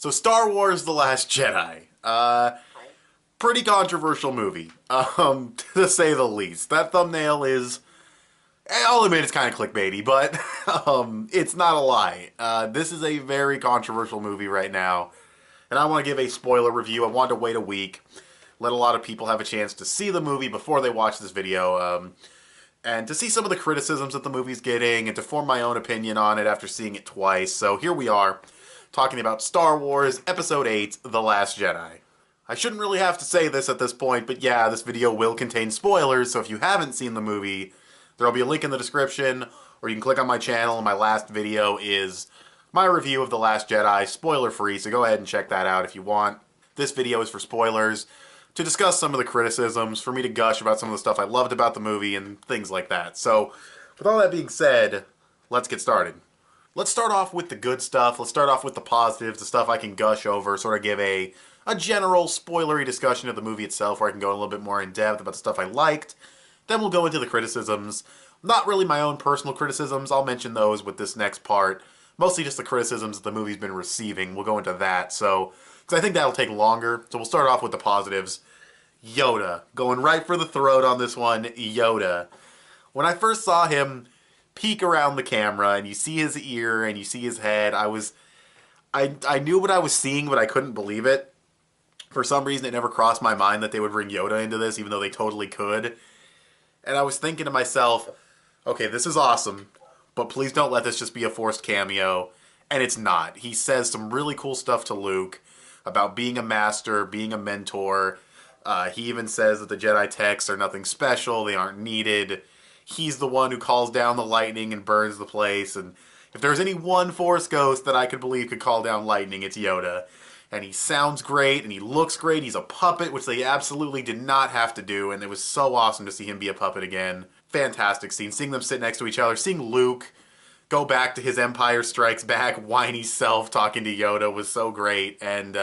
So Star Wars The Last Jedi. Pretty controversial movie, to say the least. That thumbnail is, I'll admit it's kind of clickbaity, but it's not a lie. This is a very controversial movie right now, and I want to give a spoiler review. I wanted to wait a week, let a lot of people have a chance to see the movie before they watch this video, and to see some of the criticisms that the movie's getting, and to form my own opinion on it after seeing it twice. So here we are, talking about Star Wars Episode 8, The Last Jedi. I shouldn't really have to say this at this point, but yeah, this video will contain spoilers, so if you haven't seen the movie, there'll be a link in the description, or you can click on my channel, and my last video is my review of The Last Jedi, spoiler-free, so go ahead and check that out if you want. This video is for spoilers, to discuss some of the criticisms, for me to gush about some of the stuff I loved about the movie, and things like that. So, with all that being said, let's get started. Let's start off with the good stuff, let's start off with the positives, the stuff I can gush over, sort of give a general spoilery discussion of the movie itself, where I can go a little bit more in depth about the stuff I liked. Then we'll go into the criticisms. Not really my own personal criticisms, I'll mention those with this next part. Mostly just the criticisms that the movie's been receiving. We'll go into that, so, because I think that'll take longer. So we'll start off with the positives. Yoda. Going right for the throat on this one, Yoda. When I first saw him peek around the camera, and you see his ear, and you see his head, I knew what I was seeing, but I couldn't believe it. For some reason, it never crossed my mind that they would bring Yoda into this, even though they totally could. And I was thinking to myself, okay, this is awesome, but please don't let this just be a forced cameo. And it's not. He says some really cool stuff to Luke about being a master, being a mentor. He even says that the Jedi texts are nothing special, they aren't needed. He's the one who calls down the lightning and burns the place. And if there's any one Force ghost that I could believe could call down lightning, it's Yoda. And he sounds great, and he looks great. He's a puppet, which they absolutely did not have to do, and it was so awesome to see him be a puppet again. Fantastic scene. Seeing them sit next to each other, seeing Luke go back to his Empire Strikes Back whiny self talking to Yoda was so great, and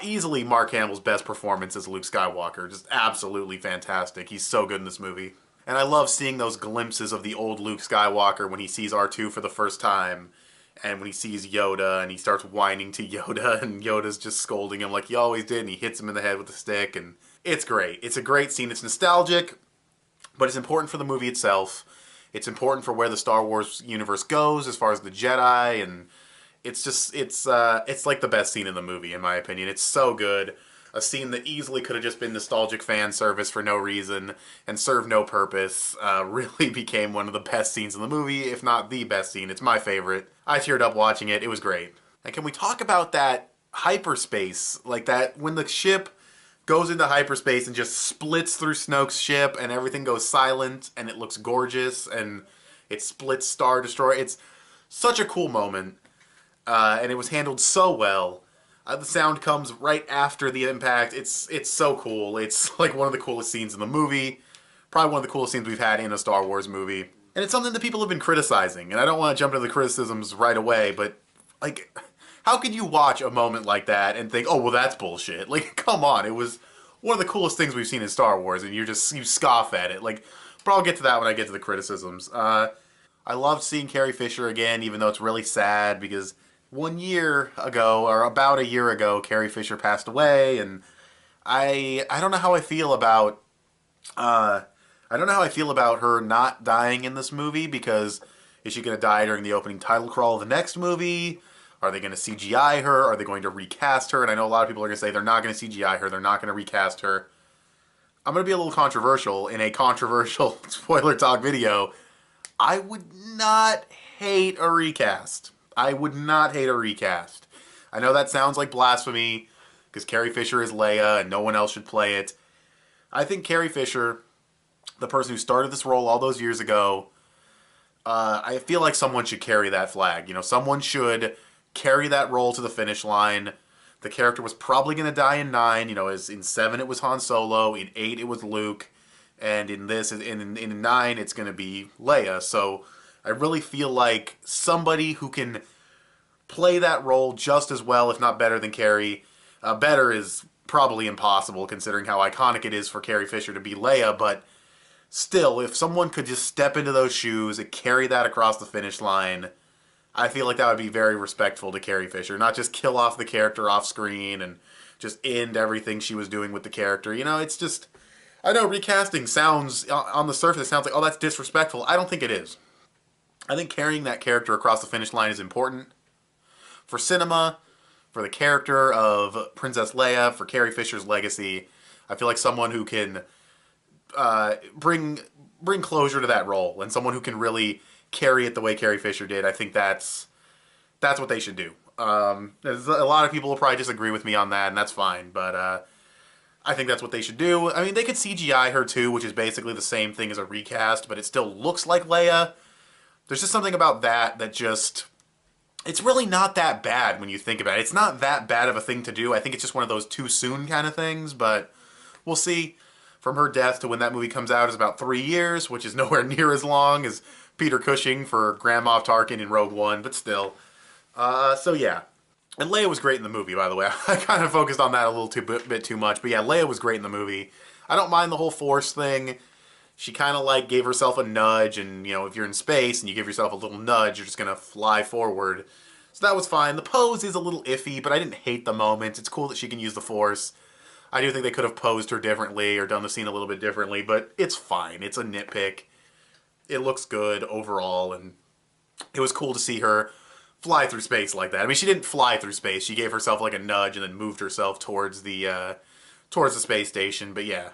easily Mark Hamill's best performance as Luke Skywalker. Just absolutely fantastic. He's so good in this movie. And I love seeing those glimpses of the old Luke Skywalker when he sees R2 for the first time. And when he sees Yoda, and he starts whining to Yoda, and Yoda's just scolding him like he always did, and he hits him in the head with a stick, and it's great. It's a great scene. It's nostalgic, but it's important for the movie itself. It's important for where the Star Wars universe goes as far as the Jedi, and it's just, it's like the best scene in the movie, in my opinion. It's so good. A scene that easily could have just been nostalgic fan service for no reason and served no purpose, really became one of the best scenes in the movie, if not the best scene. It's my favorite. I teared up watching it. It was great. And can we talk about that hyperspace? Like that, when the ship goes into hyperspace and just splits through Snoke's ship and everything goes silent and it looks gorgeous and it splits Star Destroyer. It's such a cool moment, and it was handled so well. The sound comes right after the impact. It's so cool. It's like one of the coolest scenes in the movie. Probably one of the coolest scenes we've had in a Star Wars movie. And it's something that people have been criticizing. And I don't want to jump into the criticisms right away, but like, how could you watch a moment like that and think, oh, well, that's bullshit? Like, come on. It was one of the coolest things we've seen in Star Wars, and you scoff at it. Like, but I'll get to that when I get to the criticisms. I loved seeing Carrie Fisher again, even though it's really sad because 1 year ago, or about a year ago, Carrie Fisher passed away, and I don't know how I feel about her not dying in this movie, because is she going to die during the opening title crawl of the next movie? Are they going to CGI her? Are they going to recast her? And I know a lot of people are going to say they're not going to CGI her, they're not going to recast her. I'm going to be a little controversial in a controversial spoiler talk video. I would not hate a recast. I would not hate a recast. I know that sounds like blasphemy, because Carrie Fisher is Leia and no one else should play it. I think Carrie Fisher, the person who started this role all those years ago, I feel like someone should carry that flag. You know, someone should carry that role to the finish line. The character was probably going to die in 9. You know, as in 7 it was Han Solo, in 8 it was Luke, and in 9 it's going to be Leia. So I really feel like somebody who can play that role just as well, if not better than Carrie. Better is probably impossible considering how iconic it is for Carrie Fisher to be Leia, but still, if someone could just step into those shoes and carry that across the finish line, I feel like that would be very respectful to Carrie Fisher, not just kill off the character off screen and just end everything she was doing with the character. You know, it's just, I know recasting sounds, on the surface, it sounds like, oh, that's disrespectful. I don't think it is. I think carrying that character across the finish line is important for cinema, for the character of Princess Leia, for Carrie Fisher's legacy. I feel like someone who can bring closure to that role and someone who can really carry it the way Carrie Fisher did. I think that's what they should do. There's a lot of people will probably disagree with me on that, and that's fine. But I think that's what they should do. I mean, they could CGI her too, which is basically the same thing as a recast, but it still looks like Leia. There's just something about that just, it's really not that bad when you think about it. It's not that bad of a thing to do. I think it's just one of those too soon kind of things, but we'll see. From her death to when that movie comes out is about 3 years, which is nowhere near as long as Peter Cushing for Grand Moff Tarkin in Rogue One, but still. So yeah. And Leia was great in the movie, by the way. I kind of focused on that a little bit too much, but yeah, Leia was great in the movie. I don't mind the whole Force thing. She kind of like gave herself a nudge, and you know, if you're in space and you give yourself a little nudge, you're just gonna fly forward. So that was fine. The pose is a little iffy, but I didn't hate the moment. It's cool that she can use the Force. I do think they could have posed her differently or done the scene a little bit differently, but it's fine. It's a nitpick. It looks good overall, and it was cool to see her fly through space like that. I mean, she didn't fly through space. She gave herself like a nudge and then moved herself towards the space station. But yeah,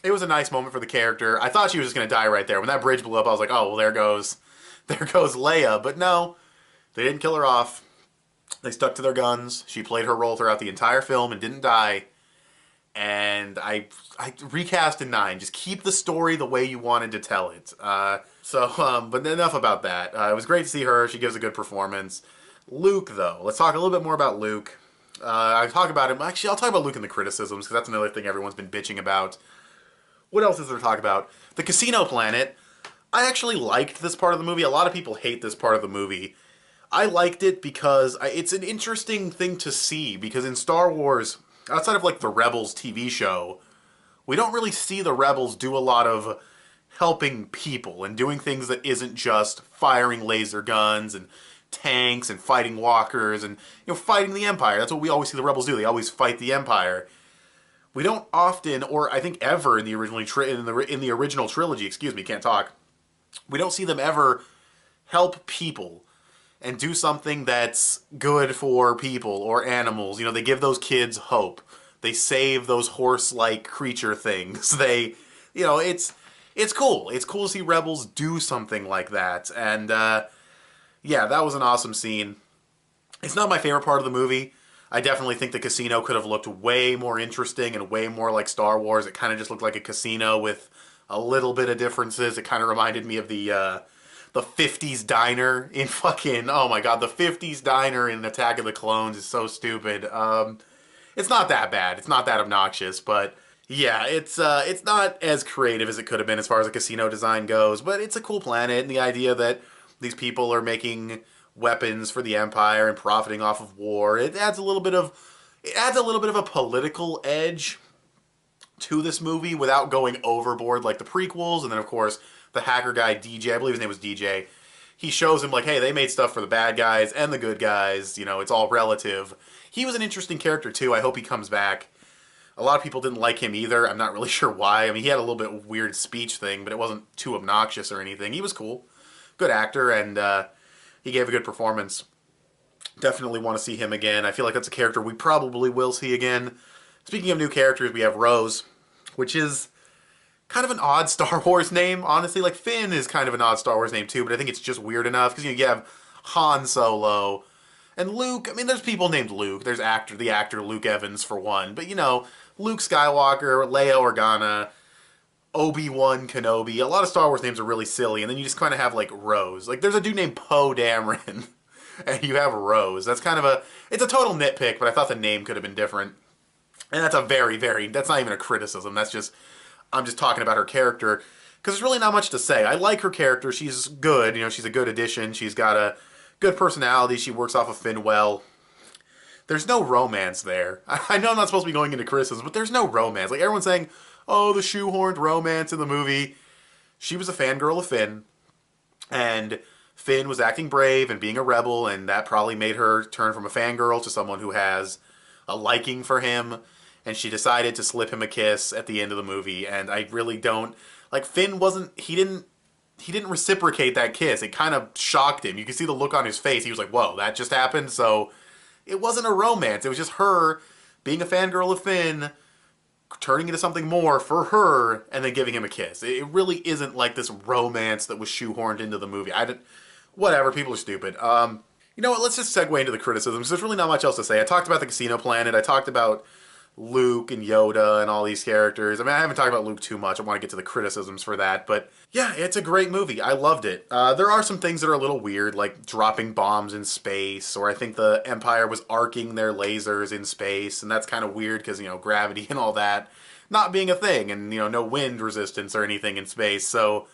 it was a nice moment for the character. I thought she was just gonna die right there. When that bridge blew up, I was like, oh well, there goes Leia. But no, they didn't kill her off. They stuck to their guns. She played her role throughout the entire film and didn't die. And I recast in 9. Just keep the story the way you wanted to tell it. But enough about that. It was great to see her. She gives a good performance. Luke, though. Let's talk a little bit more about Luke. I talk about him. Actually, I'll talk about Luke in the criticisms, because that's another thing everyone's been bitching about. What else is there to talk about? The Casino Planet. I actually liked this part of the movie. A lot of people hate this part of the movie. I liked it because it's an interesting thing to see, because in Star Wars, outside of like the Rebels TV show, we don't really see the Rebels do a lot of helping people and doing things that isn't just firing laser guns and tanks and fighting walkers and, you know, fighting the Empire. That's what we always see the Rebels do. They always fight the Empire. We don't often, or I think ever in the original trilogy, excuse me, can't talk. We don't see them ever help people and do something that's good for people or animals. You know, they give those kids hope. They save those horse-like creature things. They, you know, it's cool. It's cool to see Rebels do something like that. And, yeah, that was an awesome scene. It's not my favorite part of the movie. I definitely think the casino could have looked way more interesting and way more like Star Wars. It kind of just looked like a casino with a little bit of differences. It kind of reminded me of the 50s diner in fucking, oh my god, the 50s diner in Attack of the Clones is so stupid. It's not that bad. It's not that obnoxious, but yeah, it's not as creative as it could have been as far as the casino design goes, but it's a cool planet, and the idea that these people are making weapons for the Empire and profiting off of war, it adds a little bit of a political edge to this movie without going overboard like the prequels. And then of course the hacker guy DJ, I believe his name was DJ, he shows him like, hey, they made stuff for the bad guys and the good guys, you know, it's all relative. He was an interesting character too. I hope he comes back. A lot of people didn't like him either. I'm not really sure why. I mean, he had a little bit weird speech thing, but it wasn't too obnoxious or anything. He was cool. Good actor, and he gave a good performance. Definitely want to see him again. I feel like that's a character we probably will see again. Speaking of new characters, we have Rose, which is kind of an odd Star Wars name, honestly. Like, Finn is kind of an odd Star Wars name too, but I think it's just weird enough, because you have Han Solo, and Luke. I mean, there's people named Luke. There's the actor Luke Evans, for one. But, you know, Luke Skywalker, Leia Organa, Obi-Wan Kenobi. A lot of Star Wars names are really silly, and then you just kind of have, like, Rose. Like, there's a dude named Poe Dameron, and you have Rose. That's kind of it's a total nitpick, but I thought the name could have been different. And that's that's not even a criticism. I'm just talking about her character, because there's really not much to say. I like her character. She's good. You know, she's a good addition. She's got a good personality. She works off of Finn well. There's no romance there. I know I'm not supposed to be going into criticism, but there's no romance. Like, everyone's saying, oh, the shoehorned romance in the movie. She was a fangirl of Finn, and Finn was acting brave and being a rebel, and that probably made her turn from a fangirl to someone who has a liking for him. And she decided to slip him a kiss at the end of the movie. And I really don't like Finn wasn't he didn't reciprocate that kiss. It kind of shocked him. You could see the look on his face. He was like, "Whoa, that just happened." So it wasn't a romance. It was just her being a fangirl of Finn, turning into something more for her, and then giving him a kiss. It really isn't like this romance that was shoehorned into the movie. I didn't. Whatever. People are stupid. You know what? Let's just segue into the criticisms. There's really not much else to say. I talked about the Casino Planet. I talked about Luke and Yoda and all these characters. I mean, I haven't talked about Luke too much. I want to get to the criticisms for that. But yeah, it's a great movie. I loved it. There are some things that are a little weird, like dropping bombs in space, or I think the Empire was arcing their lasers in space, and that's kind of weird because, you know, gravity and all that not being a thing, and, you know, no wind resistance or anything in space. So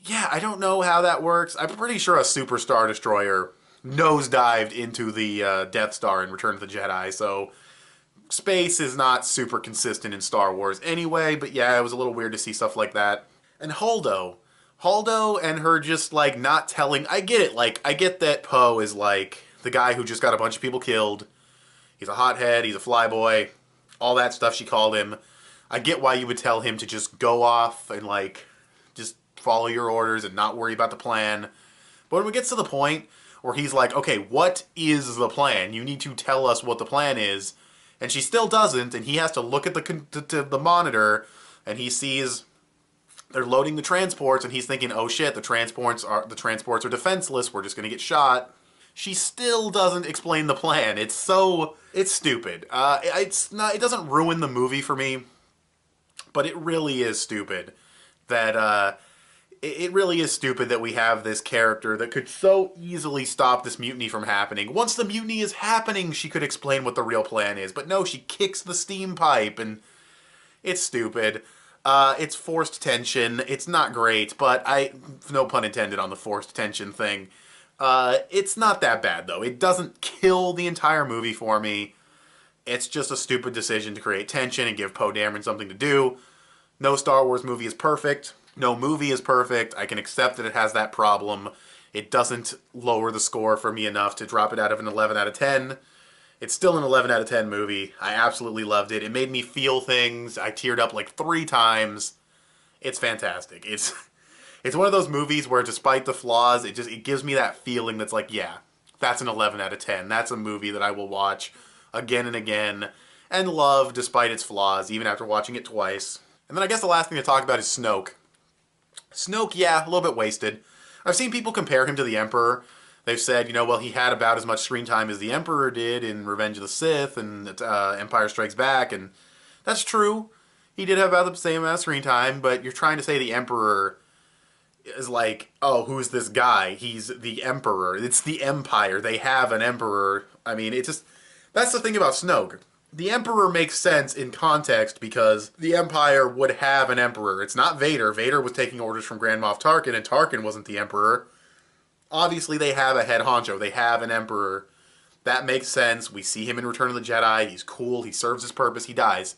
yeah, I don't know how that works. I'm pretty sure a Super Star Destroyer nosedived into the Death Star in Return of the Jedi, so space is not super consistent in Star Wars anyway, but yeah, it was a little weird to see stuff like that. And Holdo. Holdo and her just, like, not telling... I get it, like, I get that Poe is, like, the guy who just got a bunch of people killed. He's a hothead, he's a flyboy, all that stuff she called him. I get why you would tell him to just go off and, like, just follow your orders and not worry about the plan. But when it gets to the point where he's like, okay, what is the plan? You need to tell us what the plan is. And she still doesn't, and he has to look at the monitor, and he sees they're loading the transports, and he's thinking, oh shit, the transports are defenseless, we're just gonna get shot. She still doesn't explain the plan. It's stupid. It doesn't ruin the movie for me, but it really is stupid that it really is stupid that we have this character that could so easily stop this mutiny from happening. Once the mutiny is happening, she could explain what the real plan is. But no, she kicks the steam pipe, and it's stupid. It's forced tension. It's not great, but no pun intended on the forced tension thing. It's not that bad, though. It doesn't kill the entire movie for me. It's just a stupid decision to create tension and give Poe Dameron something to do. No Star Wars movie is perfect. No movie is perfect. I can accept that it has that problem. It doesn't lower the score for me enough to drop it out of an 11 out of 10. It's still an 11 out of 10 movie. I absolutely loved it. It made me feel things. I teared up like 3 times. It's fantastic. It's one of those movies where, despite the flaws, it gives me that feeling that's like, yeah, that's an 11 out of 10. That's a movie that I will watch again and again and love despite its flaws, even after watching it twice. And then I guess the last thing to talk about is Snoke. Snoke, yeah, a little bit wasted. I've seen people compare him to the Emperor. They've said, you know, well, he had about as much screen time as the Emperor did in Revenge of the Sith and Empire Strikes Back, and that's true. He did have about the same amount of screen time, but you're trying to say the Emperor is like, oh, who's this guy? He's the Emperor. It's the Empire. They have an Emperor. I mean, that's the thing about Snoke. The Emperor makes sense in context because the Empire would have an Emperor. It's not Vader. Vader was taking orders from Grand Moff Tarkin, and Tarkin wasn't the Emperor. Obviously, they have a head honcho. They have an Emperor. That makes sense. We see him in Return of the Jedi. He's cool. He serves his purpose. He dies.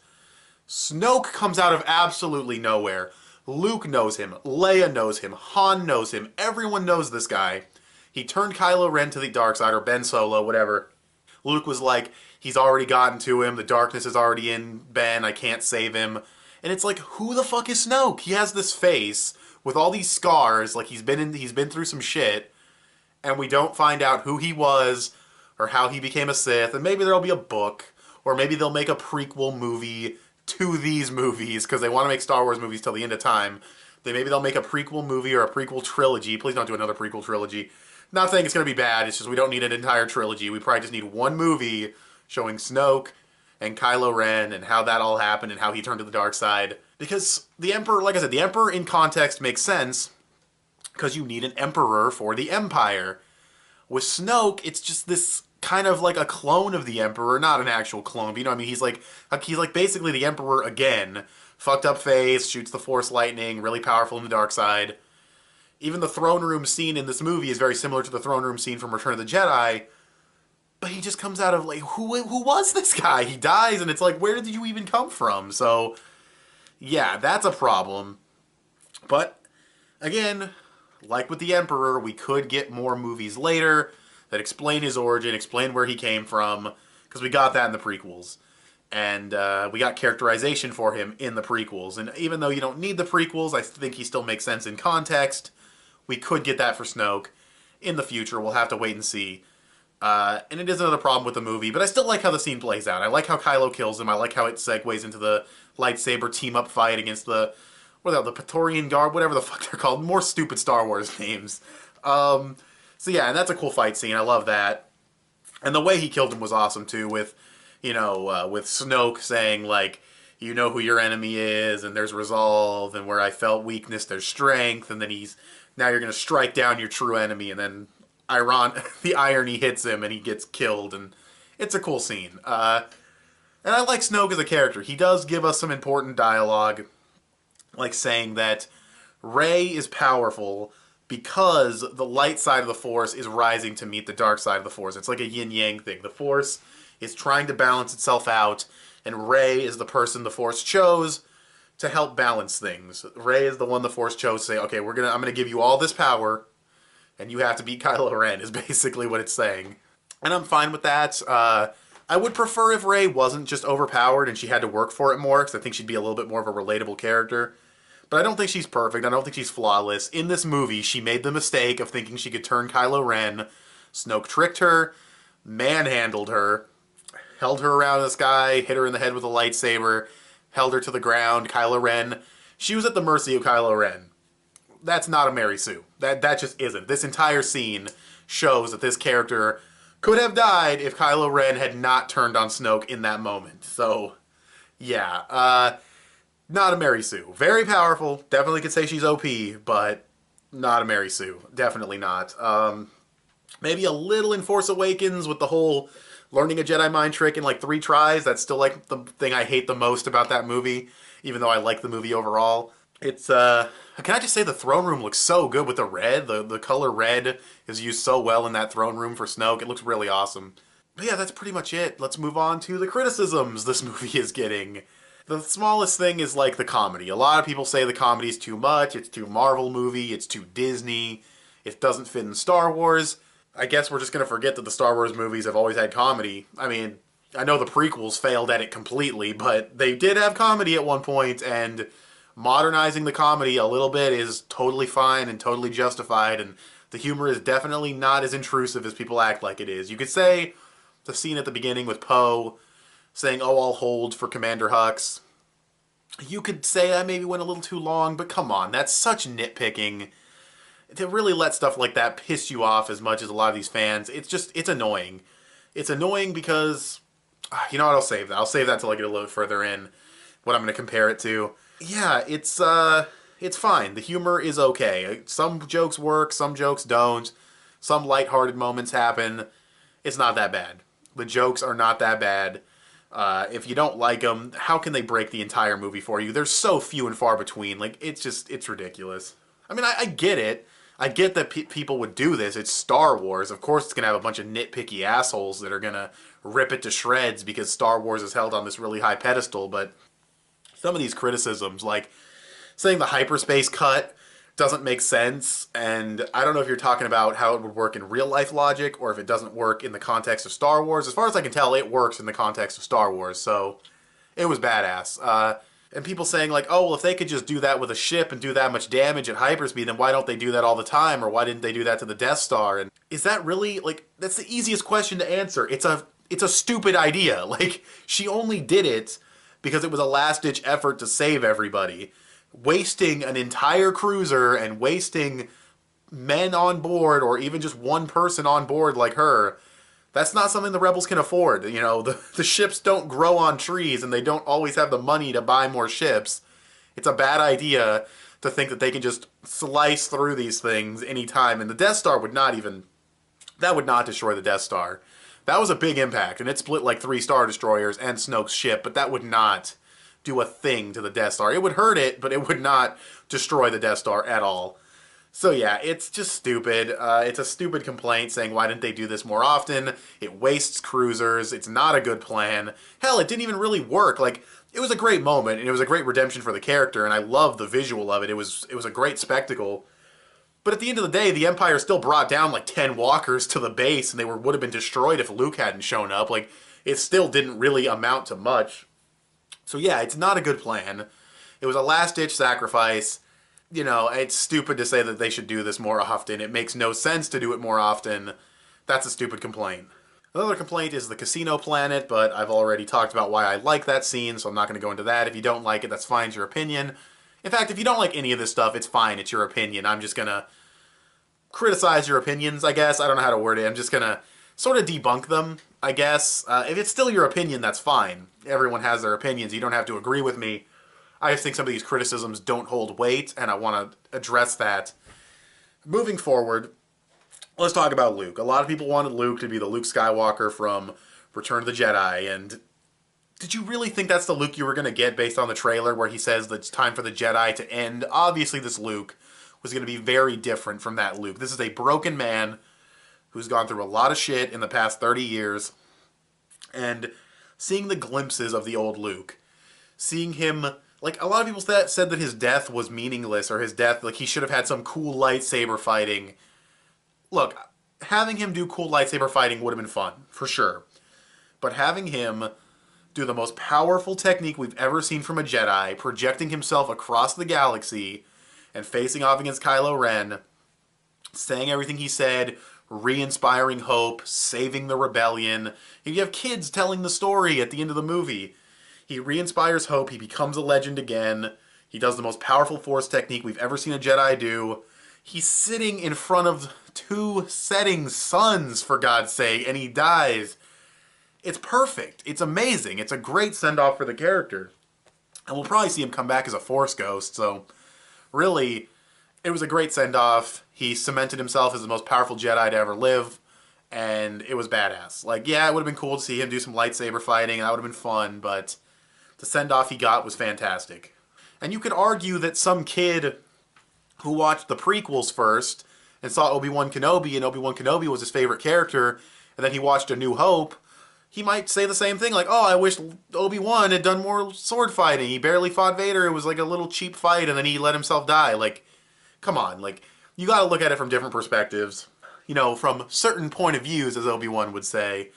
Snoke comes out of absolutely nowhere. Luke knows him. Leia knows him. Han knows him. Everyone knows this guy. He turned Kylo Ren to the dark side, or Ben Solo, whatever. Luke was like, he's already gotten to him. The darkness is already in Ben. I can't save him. And it's like, who the fuck is Snoke? He has this face with all these scars. Like, he's been through some shit. And we don't find out who he was or how he became a Sith. And maybe there'll be a book. Or maybe they'll make a prequel movie to these movies because they want to make Star Wars movies till the end of time. Maybe they'll make a prequel movie or a prequel trilogy. Please don't do another prequel trilogy. Not saying it's going to be bad. It's just we don't need an entire trilogy. We probably just need one movie showing Snoke and Kylo Ren and how that all happened and how he turned to the dark side. Because the Emperor, like I said, the Emperor in context makes sense because you need an Emperor for the Empire. With Snoke, it's just this kind of like a clone of the Emperor, not an actual clone, but you know what I mean? He's like basically the Emperor again. Fucked up face, shoots the Force lightning, really powerful in the dark side. Even the throne room scene in this movie is very similar to the throne room scene from Return of the Jedi. But he just comes out of like, who was this guy? He dies and it's like, where did you even come from? So, yeah, that's a problem. But, again, like with the Emperor, we could get more movies later that explain his origin, explain where he came from, because we got that in the prequels. And we got characterization for him in the prequels. And even though you don't need the prequels, I think he still makes sense in context. We could get that for Snoke in the future. We'll have to wait and see. And it is another problem with the movie, but I still like how the scene plays out. I like how Kylo kills him. I like how it segues into the lightsaber team-up fight against the Praetorian Guard, whatever the fuck they're called. More stupid Star Wars names. So yeah, and that's a cool fight scene. I love that. And the way he killed him was awesome, too, with with Snoke saying, like, you know who your enemy is, and there's resolve, and where I felt weakness, there's strength, and then now you're going to strike down your true enemy, and then the irony hits him, and he gets killed, and it's a cool scene. And I like Snoke as a character. He does give us some important dialogue, like saying that Rey is powerful because the light side of the Force is rising to meet the dark side of the Force. It's like a yin-yang thing. The Force is trying to balance itself out, and Rey is the person the Force chose to help balance things. Rey is the one the Force chose to say, okay, I'm gonna give you all this power, and you have to beat Kylo Ren, is basically what it's saying. And I'm fine with that. I would prefer if Rey wasn't just overpowered and she had to work for it more, because I think she'd be a little bit more of a relatable character. But I don't think she's perfect. I don't think she's flawless. In this movie, she made the mistake of thinking she could turn Kylo Ren. Snoke tricked her, manhandled her, held her around the sky, hit her in the head with a lightsaber, held her to the ground. Kylo Ren, she was at the mercy of Kylo Ren. That's not a Mary Sue. That just isn't. This entire scene shows that this character could have died if Kylo Ren had not turned on Snoke in that moment. So, yeah, not a Mary Sue. Very powerful. Definitely could say she's OP, but not a Mary Sue. Definitely not. Maybe a little in Force Awakens with the whole learning a Jedi mind trick in like 3 tries. That's still like the thing I hate the most about that movie, even though I like the movie overall. It's, can I just say the throne room looks so good with the red. The color red is used so well in that throne room for Snoke. It looks really awesome. But yeah, that's pretty much it. Let's move on to the criticisms this movie is getting. The smallest thing is like the comedy. A lot of people say the comedy's too much, it's too Marvel movie, it's too Disney, it doesn't fit in Star Wars. I guess we're just going to forget that the Star Wars movies have always had comedy. I mean, I know the prequels failed at it completely, but they did have comedy at one point, and modernizing the comedy a little bit is totally fine and totally justified, and the humor is definitely not as intrusive as people act like it is. You could say the scene at the beginning with Poe saying, "Oh, I'll hold for Commander Hux." You could say that maybe went a little too long, but come on, that's such nitpicking. To really let stuff like that piss you off as much as a lot of these fans, it's annoying. It's annoying because, you know what, I'll save that. I'll save that till I get a little further in what I'm going to compare it to. Yeah, it's fine. The humor is okay. Some jokes work, some jokes don't. Some lighthearted moments happen. It's not that bad. The jokes are not that bad. If you don't like them, how can they break the entire movie for you? They're so few and far between. Like, it's ridiculous. I mean, I get it. I get that people would do this. It's Star Wars. Of course it's going to have a bunch of nitpicky assholes that are going to rip it to shreds because Star Wars is held on this really high pedestal, but some of these criticisms, like saying the hyperspace cut doesn't make sense, and I don't know if you're talking about how it would work in real-life logic or if it doesn't work in the context of Star Wars. As far as I can tell, it works in the context of Star Wars, so it was badass. And people saying like, oh, well, if they could just do that with a ship and do that much damage at hyperspeed, then why don't they do that all the time? Or why didn't they do that to the Death Star? And is that really, like, that's the easiest question to answer. It's a stupid idea. Like, she only did it because it was a last-ditch effort to save everybody. Wasting an entire cruiser and wasting men on board, or even just one person on board like her, that's not something the rebels can afford. You know, the ships don't grow on trees, and they don't always have the money to buy more ships. It's a bad idea to think that they can just slice through these things anytime. And the Death Star would not destroy the Death Star. That was a big impact, and it split like 3 Star Destroyers and Snoke's ship, but that would not do a thing to the Death Star. It would hurt it, but it would not destroy the Death Star at all. So yeah, it's just stupid. It's a stupid complaint saying, why didn't they do this more often? It wastes cruisers. It's not a good plan. Hell, it didn't even really work. Like, it was a great moment, and it was a great redemption for the character, and I love the visual of it. It was a great spectacle. But at the end of the day, the Empire still brought down like 10 walkers to the base, and they would have been destroyed if Luke hadn't shown up. Like, it still didn't really amount to much. So yeah, it's not a good plan. It was a last-ditch sacrifice. You know, it's stupid to say that they should do this more often. It makes no sense to do it more often. That's a stupid complaint. Another complaint is the casino planet, but I've already talked about why I like that scene, so I'm not going to go into that. If you don't like it, that's fine, it's your opinion. In fact, if you don't like any of this stuff, it's fine, it's your opinion. I'm just going to criticize your opinions, I guess. I don't know how to word it. I'm just going to sort of debunk them, I guess. If it's still your opinion, that's fine. Everyone has their opinions. You don't have to agree with me. I just think some of these criticisms don't hold weight, and I want to address that. Moving forward, let's talk about Luke. A lot of people wanted Luke to be the Luke Skywalker from Return of the Jedi, and did you really think that's the Luke you were going to get based on the trailer where he says that it's time for the Jedi to end? Obviously, this Luke was going to be very different from that Luke. This is a broken man who's gone through a lot of shit in the past 30 years, and seeing the glimpses of the old Luke, seeing him, like, a lot of people said that his death was meaningless, or his death, like, he should have had some cool lightsaber fighting. Look, having him do cool lightsaber fighting would have been fun, for sure. But having him do the most powerful technique we've ever seen from a Jedi, projecting himself across the galaxy and facing off against Kylo Ren, saying everything he said, re-inspiring hope, saving the rebellion. You have kids telling the story at the end of the movie. He re-inspires hope, he becomes a legend again, he does the most powerful Force technique we've ever seen a Jedi do. He's sitting in front of 2 setting suns, for God's sake, and he dies. It's perfect. It's amazing. It's a great send-off for the character. And we'll probably see him come back as a Force ghost, so really, it was a great send-off. He cemented himself as the most powerful Jedi to ever live, and it was badass. Like, yeah, it would have been cool to see him do some lightsaber fighting, and that would have been fun, but the send-off he got was fantastic. And you could argue that some kid who watched the prequels first and saw Obi-Wan Kenobi, and Obi-Wan Kenobi was his favorite character, and then he watched A New Hope, he might say the same thing, like, oh, I wish Obi-Wan had done more sword fighting. He barely fought Vader. It was like a little cheap fight, and then he let himself die. Like, come on. Like, you gotta look at it from different perspectives. You know, from certain point of views, as Obi-Wan would say.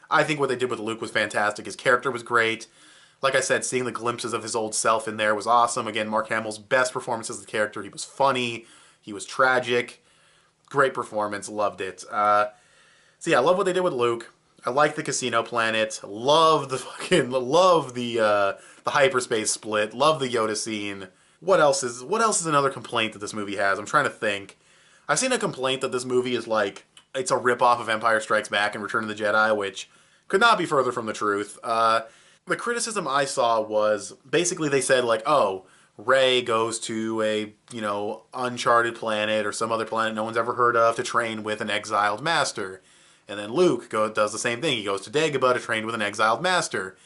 I think what they did with Luke was fantastic. His character was great. Like I said, seeing the glimpses of his old self in there was awesome. Again, Mark Hamill's best performance as the character. He was funny. He was tragic. Great performance. Loved it. So yeah, I love what they did with Luke. I like the casino planet. Love the hyperspace split. Love the Yoda scene. What else is another complaint that this movie has? I'm trying to think. I've seen a complaint that this movie is like, it's a ripoff of Empire Strikes Back and Return of the Jedi, which could not be further from the truth. The criticism I saw was, basically they said like, oh, Rey goes to a, uncharted planet or some other planet no one's ever heard of to train with an exiled master. And then Luke does the same thing. He goes to Dagobah to train with an exiled master.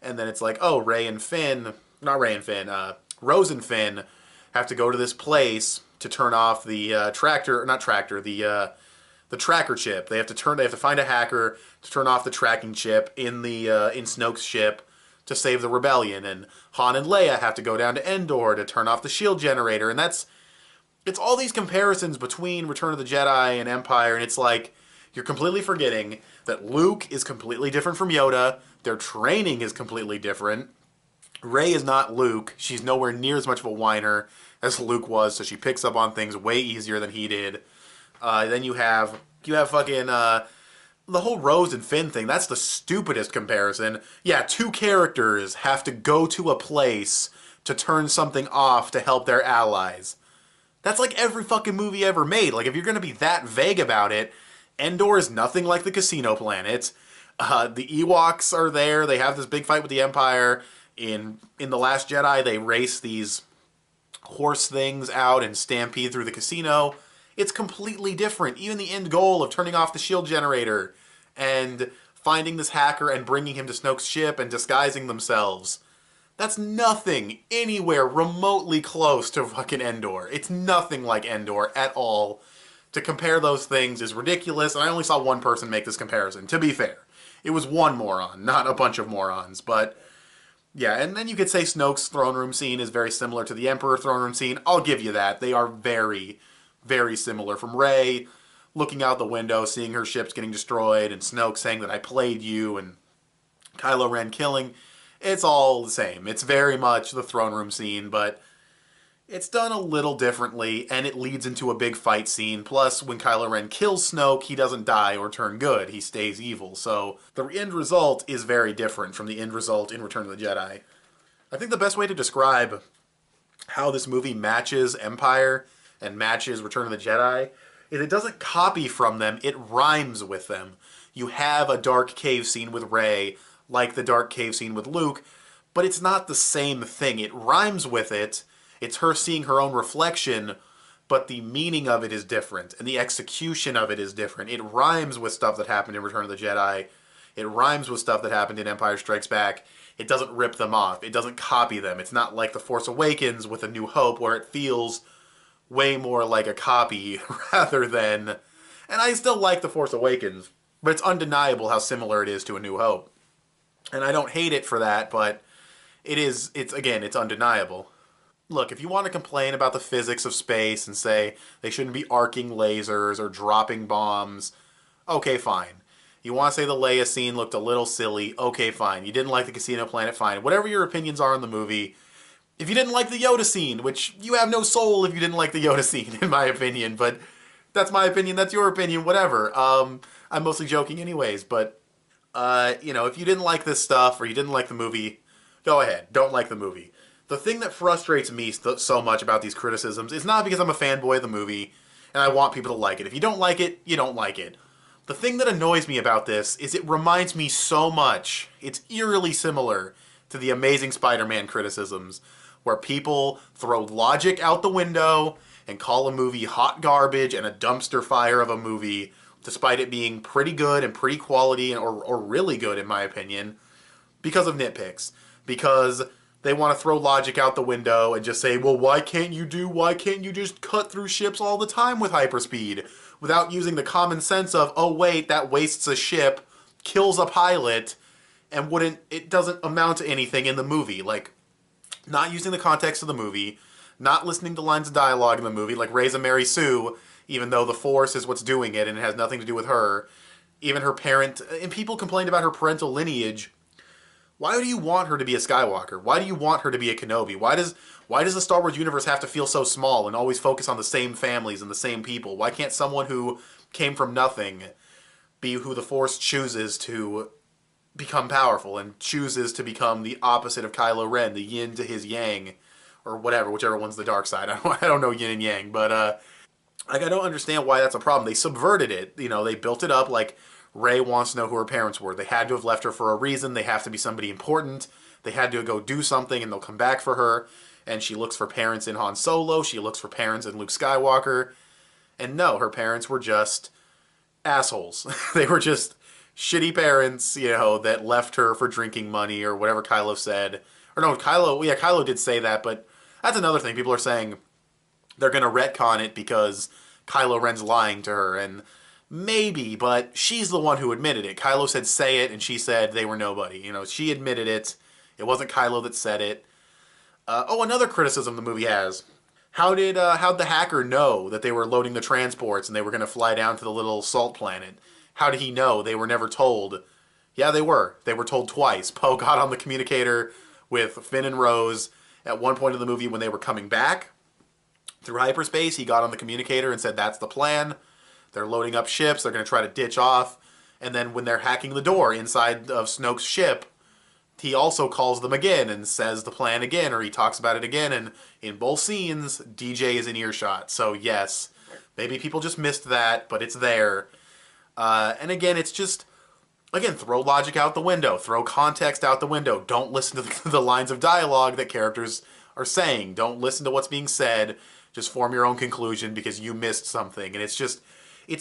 And then it's like, oh, Rose and Finn have to go to this place to turn off the the tracker chip. They have to find a hacker to turn off the tracking chip in Snoke's ship to save the rebellion. And Han and Leia have to go down to Endor to turn off the shield generator. And it's all these comparisons between Return of the Jedi and Empire, and it's like, you're completely forgetting that Luke is completely different from Yoda. Their training is completely different. Rey is not Luke. She's nowhere near as much of a whiner as Luke was, so she picks up on things way easier than he did. Then you have fucking the whole Rose and Finn thing. That's the stupidest comparison. Yeah, 2 characters have to go to a place to turn something off to help their allies. That's like every fucking movie ever made. Like, if you're gonna be that vague about it, Endor is nothing like the casino planet. The Ewoks are there. They have this big fight with the Empire. In The Last Jedi, they race these horse things out and stampede through the casino. It's completely different. Even the end goal of turning off the shield generator and finding this hacker and bringing him to Snoke's ship and disguising themselves. That's nothing anywhere remotely close to fucking Endor. It's nothing like Endor at all. To compare those things is ridiculous, and I only saw one person make this comparison, to be fair. It was one moron, not a bunch of morons, but yeah, and then you could say Snoke's throne room scene is very similar to the Emperor throne room scene. I'll give you that. They are very, very similar. From Rey looking out the window, seeing her ships getting destroyed, and Snoke saying that I played you, and Kylo Ren killing, it's all the same. It's very much the throne room scene, but it's done a little differently, and it leads into a big fight scene. Plus, when Kylo Ren kills Snoke, he doesn't die or turn good. He stays evil. So the end result is very different from the end result in Return of the Jedi. I think the best way to describe how this movie matches Empire and matches Return of the Jedi is it doesn't copy from them, it rhymes with them. You have a dark cave scene with Rey, like the dark cave scene with Luke, but it's not the same thing. It rhymes with it. It's her seeing her own reflection, but the meaning of it is different, and the execution of it is different. It rhymes with stuff that happened in Return of the Jedi. It rhymes with stuff that happened in Empire Strikes Back. It doesn't rip them off. It doesn't copy them. It's not like The Force Awakens with A New Hope, where it feels way more like a copy rather than... And I still like The Force Awakens, but it's undeniable how similar it is to A New Hope. And I don't hate it for that, but it's undeniable. Look, if you want to complain about the physics of space and say they shouldn't be arcing lasers or dropping bombs, okay, fine. You want to say the Leia scene looked a little silly, okay, fine. You didn't like the Casino Planet, fine. Whatever your opinions are on the movie, if you didn't like the Yoda scene, which you have no soul if you didn't like the Yoda scene, in my opinion, but that's my opinion, that's your opinion, whatever. I'm mostly joking anyways, but, if you didn't like this stuff or you didn't like the movie, go ahead, don't like the movie. The thing that frustrates me so much about these criticisms is not because I'm a fanboy of the movie and I want people to like it. If you don't like it, you don't like it. The thing that annoys me about this is it reminds me so much, it's eerily similar to the Amazing Spider-Man criticisms, where people throw logic out the window and call a movie hot garbage and a dumpster fire of a movie, despite it being pretty good and pretty quality or really good in my opinion, because of nitpicks. Because they want to throw logic out the window and just say, well, why can't you just cut through ships all the time with hyperspeed? Without using the common sense of, oh wait, that wastes a ship, kills a pilot, and it doesn't amount to anything in the movie. Like, not using the context of the movie, not listening to lines of dialogue in the movie, like Raise a Mary Sue, even though the Force is what's doing it and it has nothing to do with her. Even her parent, and people complained about her parental lineage. Why do you want her to be a Skywalker? Why do you want her to be a Kenobi? Why does the Star Wars universe have to feel so small and always focus on the same families and the same people? Why can't someone who came from nothing be who the Force chooses to become powerful and chooses to become the opposite of Kylo Ren, the yin to his yang, or whatever, whichever one's the dark side. I don't know yin and yang, but I don't understand why that's a problem. They subverted it. They built it up like Rey wants to know who her parents were. They had to have left her for a reason. They have to be somebody important. They had to go do something and they'll come back for her. And she looks for parents in Han Solo. She looks for parents in Luke Skywalker. And no, her parents were just assholes. They were just shitty parents, that left her for drinking money or whatever Kylo said. Or no, Kylo did say that, but that's another thing. People are saying they're going to retcon it because Kylo Ren's lying to her. And maybe, but she's the one who admitted it. Kylo said say it, and she said they were nobody. She admitted it. It wasn't Kylo that said it. Another criticism the movie has. How'd the hacker know that they were loading the transports and they were going to fly down to the little salt planet? How did he know? They were never told. Yeah, they were. They were told twice. Poe got on the communicator with Finn and Rose at one point in the movie when they were coming back through hyperspace. He got on the communicator and said, that's the plan. They're loading up ships. They're going to try to ditch off. And then when they're hacking the door inside of Snoke's ship, he also calls them again and says the plan again, or he talks about it again. And in both scenes, DJ is in earshot. So yes, maybe people just missed that, but it's there. And again, it's just, throw logic out the window. Throw context out the window. Don't listen to the lines of dialogue that characters are saying. Don't listen to what's being said. Just form your own conclusion because you missed something. And it's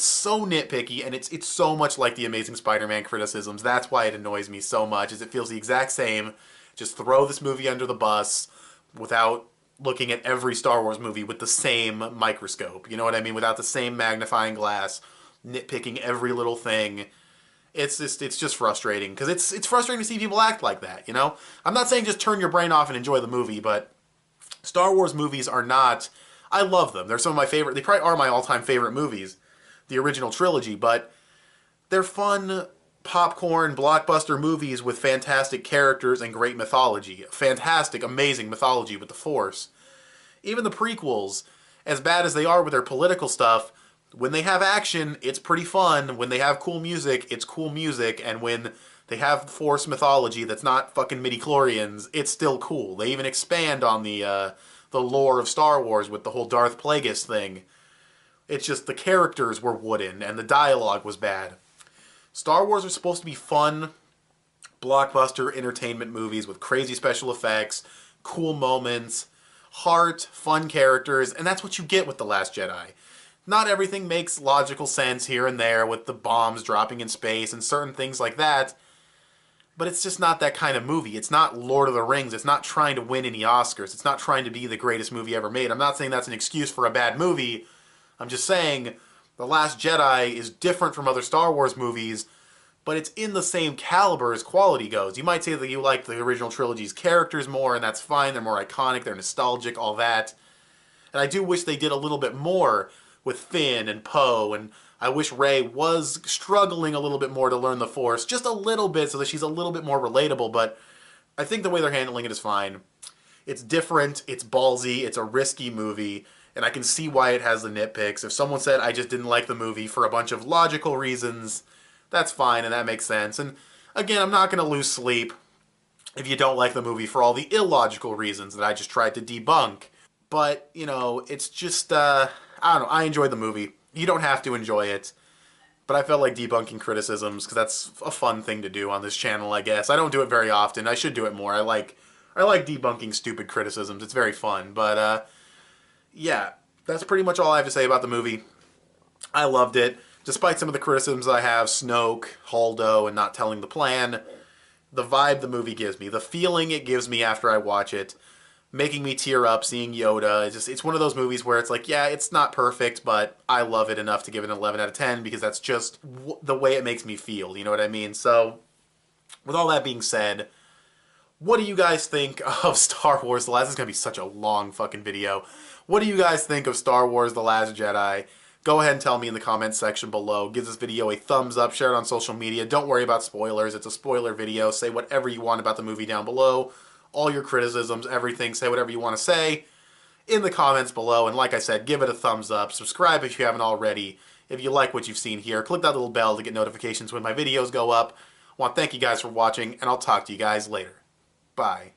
so nitpicky, and it's so much like the Amazing Spider-Man criticisms. That's why it annoys me so much, is it feels the exact same. Just throw this movie under the bus without looking at every Star Wars movie with the same microscope. You know what I mean? Without the same magnifying glass, nitpicking every little thing. It's just frustrating, because it's frustrating to see people act like that, I'm not saying just turn your brain off and enjoy the movie, but Star Wars movies are not I love them. They're some of my favorite. They probably are my all-time favorite movies, the original trilogy. But they're fun popcorn blockbuster movies with fantastic characters and great mythology. Fantastic, amazing mythology with the Force. Even the prequels, as bad as they are with their political stuff, when they have action, it's pretty fun. When they have cool music, it's cool music. And when they have Force mythology that's not fucking midichlorians, it's still cool. They even expand on the lore of Star Wars with the whole Darth Plagueis thing. It's just the characters were wooden and the dialogue was bad. Star Wars are supposed to be fun, blockbuster entertainment movies with crazy special effects, cool moments, heart, fun characters, and that's what you get with The Last Jedi. Not everything makes logical sense here and there with the bombs dropping in space and certain things like that, but it's just not that kind of movie. It's not Lord of the Rings. It's not trying to win any Oscars. It's not trying to be the greatest movie ever made. I'm not saying that's an excuse for a bad movie. I'm just saying The Last Jedi is different from other Star Wars movies, but it's in the same caliber as quality goes. You might say that you like the original trilogy's characters more, and that's fine. They're more iconic. They're nostalgic, all that. And I do wish they did a little bit more with Finn and Poe, and I wish Rey was struggling a little bit more to learn the Force, just a little bit, so that she's a little bit more relatable, but I think the way they're handling it is fine. It's different, it's ballsy, it's a risky movie, and I can see why it has the nitpicks. If someone said, I just didn't like the movie for a bunch of logical reasons, that's fine, and that makes sense. And again, I'm not going to lose sleep if you don't like the movie for all the illogical reasons that I just tried to debunk. But, you know, it's just, I don't know, I enjoyed the movie. You don't have to enjoy it. But I felt like debunking criticisms, because that's a fun thing to do on this channel, I guess. I don't do it very often. I should do it more. I like debunking stupid criticisms. It's very fun. But, yeah, that's pretty much all I have to say about the movie. I loved it. Despite some of the criticisms I have, Snoke, Holdo, and not telling the plan, the vibe the movie gives me, the feeling it gives me after I watch it, making me tear up seeing Yoda. It's one of those movies where it's like, yeah, it's not perfect, but I love it enough to give it an 11 out of 10 because that's just the way it makes me feel, you know what I mean? So, with all that being said, what do you guys think of Star Wars The Last... This is going to be such a long fucking video. What do you guys think of Star Wars The Last Jedi? Go ahead and tell me in the comments section below. Give this video a thumbs up, share it on social media. Don't worry about spoilers. It's a spoiler video. Say whatever you want about the movie down below. All your criticisms, everything. Say whatever you want to say in the comments below. And like I said, give it a thumbs up. Subscribe if you haven't already. If you like what you've seen here, click that little bell to get notifications when my videos go up. I want to thank you guys for watching, and I'll talk to you guys later. Bye.